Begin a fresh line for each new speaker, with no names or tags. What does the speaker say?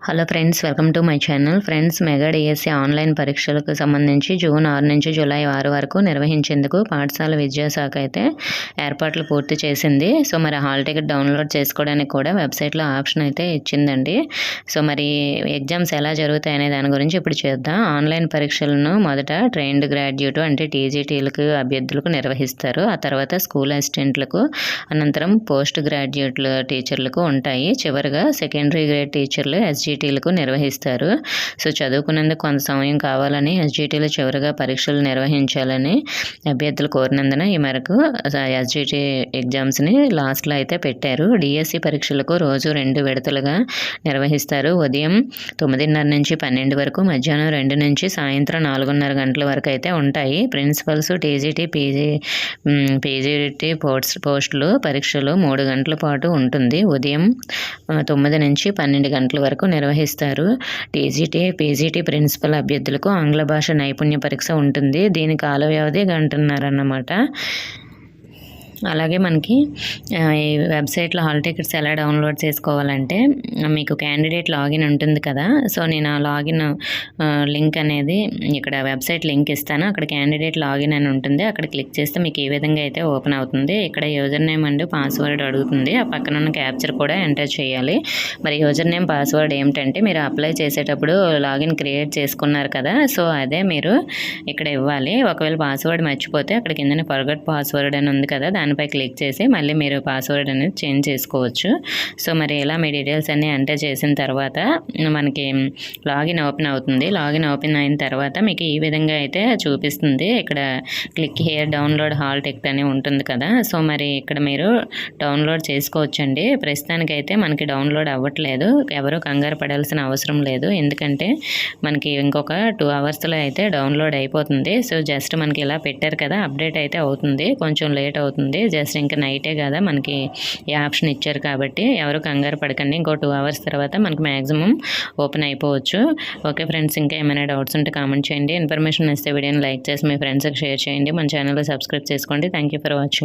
Hello friends, welcome to my channel. Friends, mega DSC online పరీక్షలకు సంబంధించి June 6 నుంచి July 6 వరకు నిర్వహించేందుకు పాఠశాల విద్యాశాఖ అయితే ఏర్పాట్లు పూర్తి చేసింది. సో మరి హాల్ టికెట్ డౌన్లోడ్ చేసుకోవడానికి కూడా వెబ్సైట్లో ఆప్షన్ అయితే ఇచ్చిందండి. సో మరి ఎగ్జామ్స్ ఎలా జరుగుతాయి అనే దాని గురించి ఇప్పుడు చూద్దాం. ఆన్లైన్ పరీక్షలను మొదట ట్రైన్డ్ గ్రాడ్యుయేట్ అంటే టీజీటీలకు అభ్యర్థులకు నిర్వహిస్తారు. ఆ తర్వాత స్కూల్ అసిస్టెంట్లకు, అనంతరం పోస్ట్ గ్రాడ్యుయేట్లు టీచర్లకు ఉంటాయి. చివరిగా సెకండరీ గ్రేడ్ టీచర్లు ఎస్జిటీలకు నిర్వహిస్తారు. సో చదువుకునేందుకు కొంత సమయం కావాలని ఎస్జిటీలు చివరిగా పరీక్షలు నిర్వహించాలని అభ్యర్థులు కోరినందున ఈ మేరకు ఎస్జిటి ఎగ్జామ్స్ని లాస్ట్లో అయితే పెట్టారు. డిఎస్సి పరీక్షలకు రోజు 2 విడతలుగా నిర్వహిస్తారు. ఉదయం 9:30 నుంచి 12 వరకు, మధ్యాహ్నం 2 నుంచి సాయంత్రం 4:30 గంటల వరకు అయితే ఉంటాయి. ప్రిన్సిపల్స్, టీజీటీ, పీజీటీ పోస్టులు పరీక్షలు 3 గంటల పాటు ఉంటుంది. ఉదయం 9 నుంచి 12 గంటల వరకు నిర్వహిస్తారు. టీజీటీ, పీజీటీ ప్రిన్సిపల్ అభ్యర్థులకు ఆంగ్ల భాష నైపుణ్య పరీక్ష ఉంటుంది. దీని కాల వ్యవధి 1.5 గంటన్నర అన్నమాట. అలాగే మనకి ఈ వెబ్సైట్లో హాల్ టికెట్స్ ఎలా డౌన్లోడ్ చేసుకోవాలంటే, మీకు క్యాండిడేట్ లాగిన్ ఉంటుంది కదా. సో నేను ఆ లాగిన్ లింక్ అనేది ఇక్కడ వెబ్సైట్ లింక్ ఇస్తాను. అక్కడ క్యాండిడేట్ లాగిన్ అని ఉంటుంది. అక్కడ క్లిక్ చేస్తే మీకు ఈ విధంగా అయితే ఓపెన్ అవుతుంది. ఇక్కడ యూజర్ నేమ్ అండ్ పాస్వర్డ్ అడుగుతుంది. ఆ పక్కన ఉన్న క్యాప్చర్ కూడా ఎంటర్ చేయాలి. మరి యూజర్ నేమ్, పాస్వర్డ్ ఏమిటంటే, మీరు అప్లై చేసేటప్పుడు లాగిన్ క్రియేట్ చేసుకున్నారు కదా, సో అదే మీరు ఇక్కడ ఇవ్వాలి. ఒకవేళ పాస్వర్డ్ మర్చిపోతే అక్కడ కింద ఫర్గట్ పాస్వర్డ్ అని ఉంది కదా, దానిపై క్లిక్ చేసి మళ్ళీ మీరు పాస్వర్డ్ అనేది చేంజ్ చేసుకోవచ్చు. సో మరి ఇలా మీ డీటెయిల్స్ అన్నీ ఎంటర్ చేసిన తర్వాత మనకి లాగిన్ ఓపెన్ అవుతుంది. లాగిన్ ఓపెన్ అయిన తర్వాత మీకు ఈ విధంగా అయితే చూపిస్తుంది. ఇక్కడ click here download hall ticket అని ఉంటుంది కదా. సో మరి ఇక్కడ మీరు డౌన్లోడ్ చేసుకోవచ్చండి. ప్రస్తుతానికైతే మనకి డౌన్లోడ్ అవ్వట్లేదు. ఎవరు కంగారు పడాల్సిన అవసరం లేదు, ఎందుకంటే మనకి ఇంకొక 2 అవర్స్లో అయితే డౌన్లోడ్ అయిపోతుంది. సో జస్ట్ మనకి ఇలా పెట్టారు కదా, అప్డేట్ అయితే అవుతుంది. కొంచెం లేట్ అవుతుంది. జస్ట్ ఇంకా నైటే కదా మనకి ఈ ఆప్షన్ ఇచ్చారు కాబట్టి ఎవరు కంగారు పడకండి. ఇంకో 2 అవర్స్ తర్వాత మనకి మ్యాక్సిమం ఓపెన్ అయిపోవచ్చు. ఓకే ఫ్రెండ్స్, ఇంకా ఏమైనా డౌట్స్ ఉంటే కామెంట్ చేయండి. ఇన్ఫర్మేషన్ ఇస్తే వీడియోని లైక్ చేసి మీ ఫ్రెండ్స్కి షేర్ చేయండి. మన ఛానల్లో సబ్స్క్రైబ్ చేసుకోండి. Thank you for watching.